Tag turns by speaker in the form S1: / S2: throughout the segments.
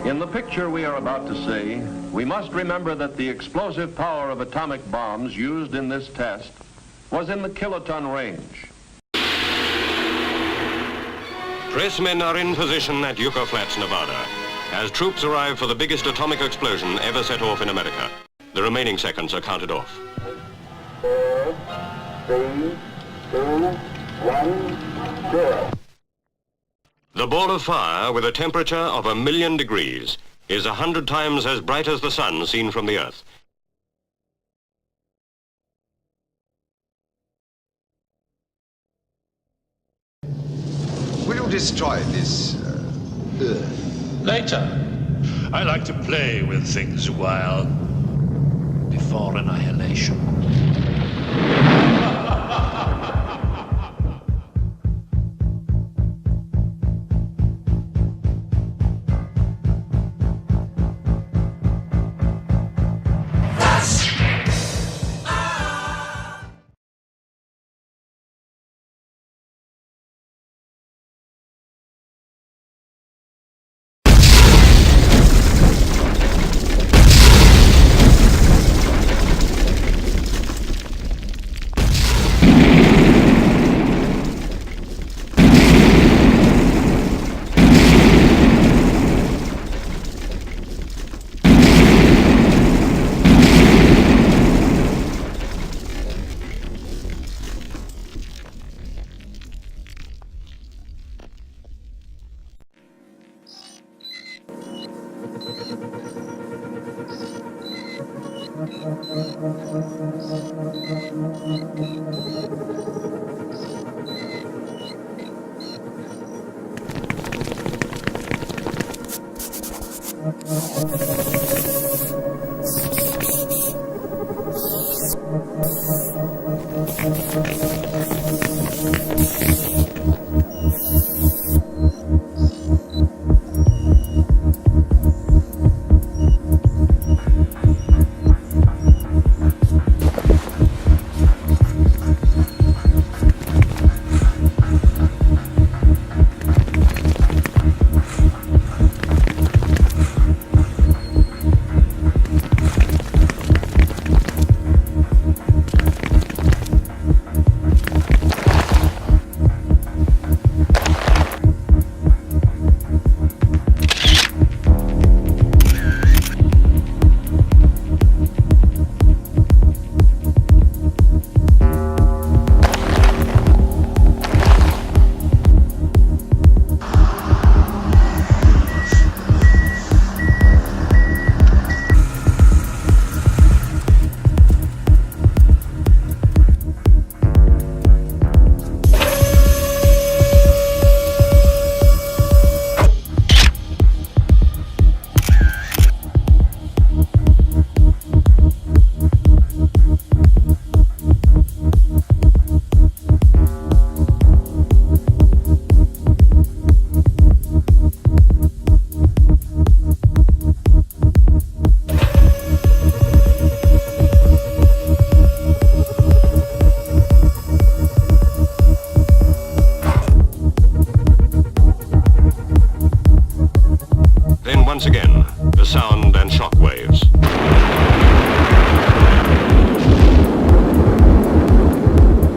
S1: In the picture we are about to see, we must remember that the explosive power of atomic bombs used in this test was in the kiloton range.
S2: Pressmen are in position at Yucca Flats, Nevada, as troops arrive for the biggest atomic explosion ever set off in America. The remaining seconds are counted off.
S3: 4, 3, 2, 1, 0.
S2: The ball of fire, with a temperature of 1,000,000 degrees, is 100 times as bright as the sun seen from the Earth.
S4: Will you destroy this Earth?
S5: Later. I like to play with things a while before annihilation.
S2: Once again, the sound and shock waves.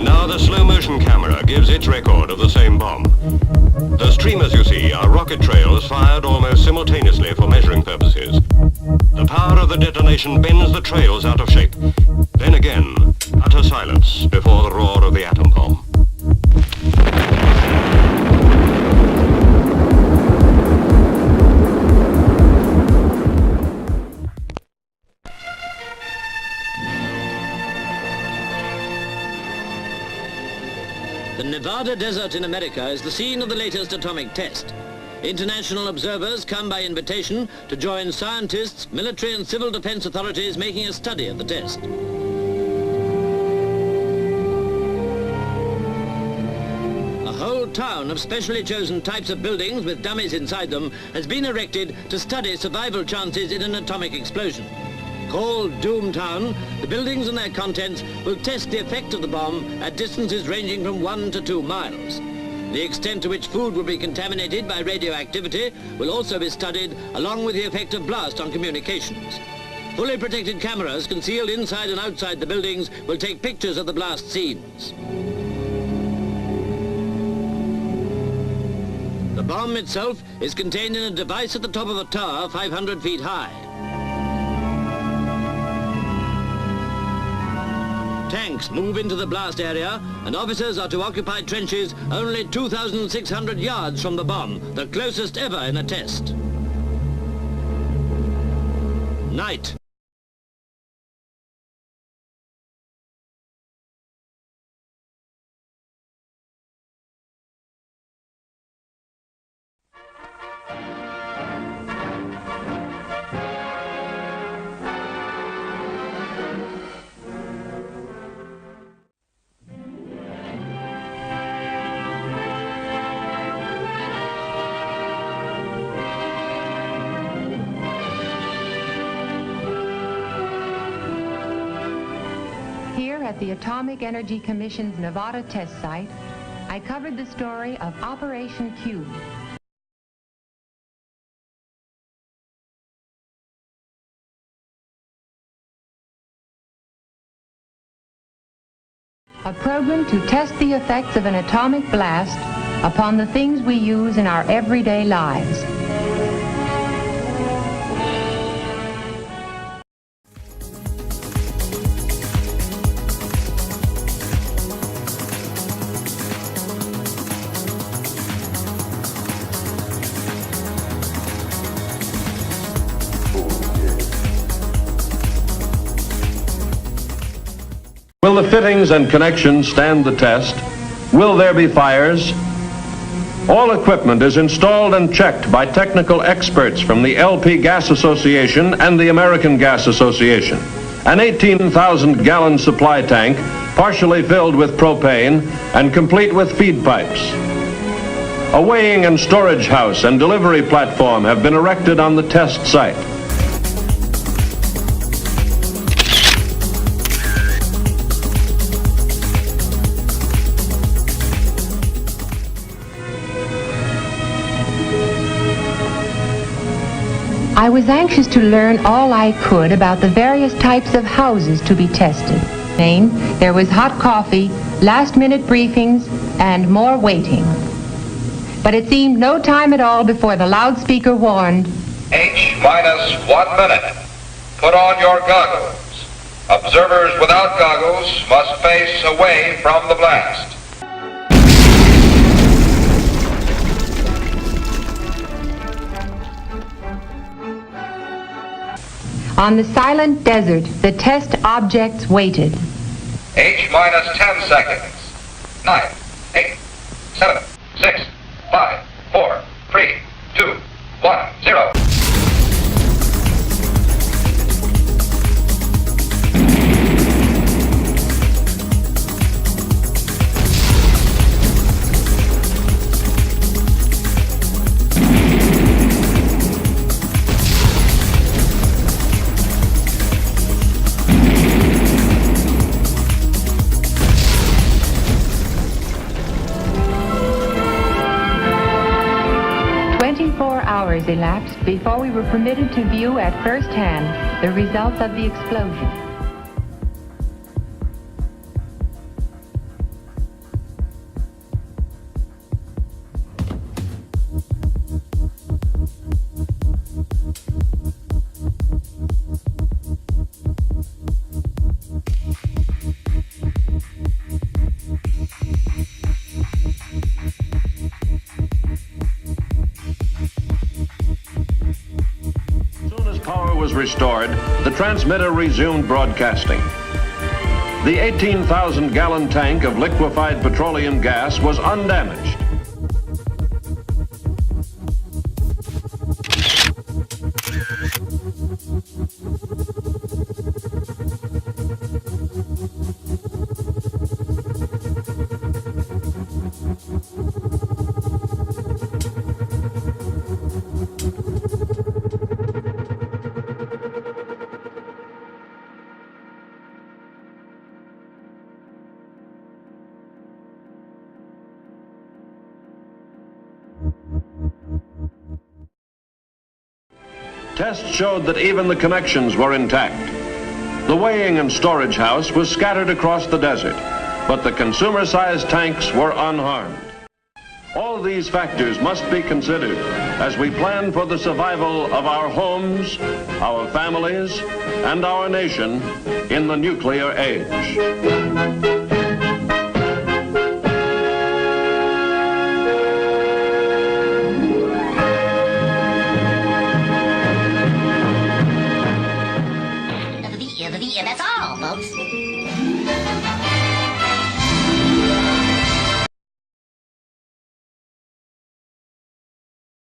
S2: Now the slow motion camera gives its record of the same bomb. The streamers you see are rocket trails fired almost simultaneously for measuring purposes. The power of the detonation bends the trails out of shape. Then again, utter silence before the roar of the atom bomb.
S6: The Nevada desert in America is the scene of the latest atomic test. International observers come by invitation to join scientists, military and civil defense authorities making a study of the test. A whole town of specially chosen types of buildings with dummies inside them has been erected to study survival chances in an atomic explosion. Called Doom Town, the buildings and their contents will test the effect of the bomb at distances ranging from 1 to 2 miles. The extent to which food will be contaminated by radioactivity will also be studied, along with the effect of blast on communications. Fully protected cameras concealed inside and outside the buildings will take pictures of the blast scenes. The bomb itself is contained in a device at the top of a tower 500 feet high. Tanks move into the blast area, and officers are to occupy trenches only 2,600 yards from the bomb, the closest ever in a test. Night.
S7: Here at the Atomic Energy Commission's Nevada test site, I covered the story of Operation Q. A program to test the effects of an atomic blast upon the things we use in our everyday lives.
S1: Will the fittings and connections stand the test? Will there be fires? All equipment is installed and checked by technical experts from the LP Gas Association and the American Gas Association. An 18,000-gallon supply tank, partially filled with propane and complete with feed pipes. A weighing and storage house and delivery platform have been erected on the test site.
S7: I was anxious to learn all I could about the various types of houses to be tested. There was hot coffee, last-minute briefings, and more waiting. But it seemed no time at all before the loudspeaker warned,
S8: H-1 minute. Put on your goggles. Observers without goggles must face away from the blast.
S7: On the silent desert, the test objects waited.
S8: H-10 seconds. 9, 8, 7, 6, 5, 4, 3, 2, 1, 0.
S7: Hours elapsed before we were permitted to view at first hand the results of the explosion.
S1: Was restored, the transmitter resumed broadcasting. The 18,000-gallon tank of liquefied petroleum gas was undamaged. Tests showed that even the connections were intact. The weighing and storage house was scattered across the desert, but the consumer-sized tanks were unharmed. All these factors must be considered as we plan for the survival of our homes, our families, and our nation in the nuclear age.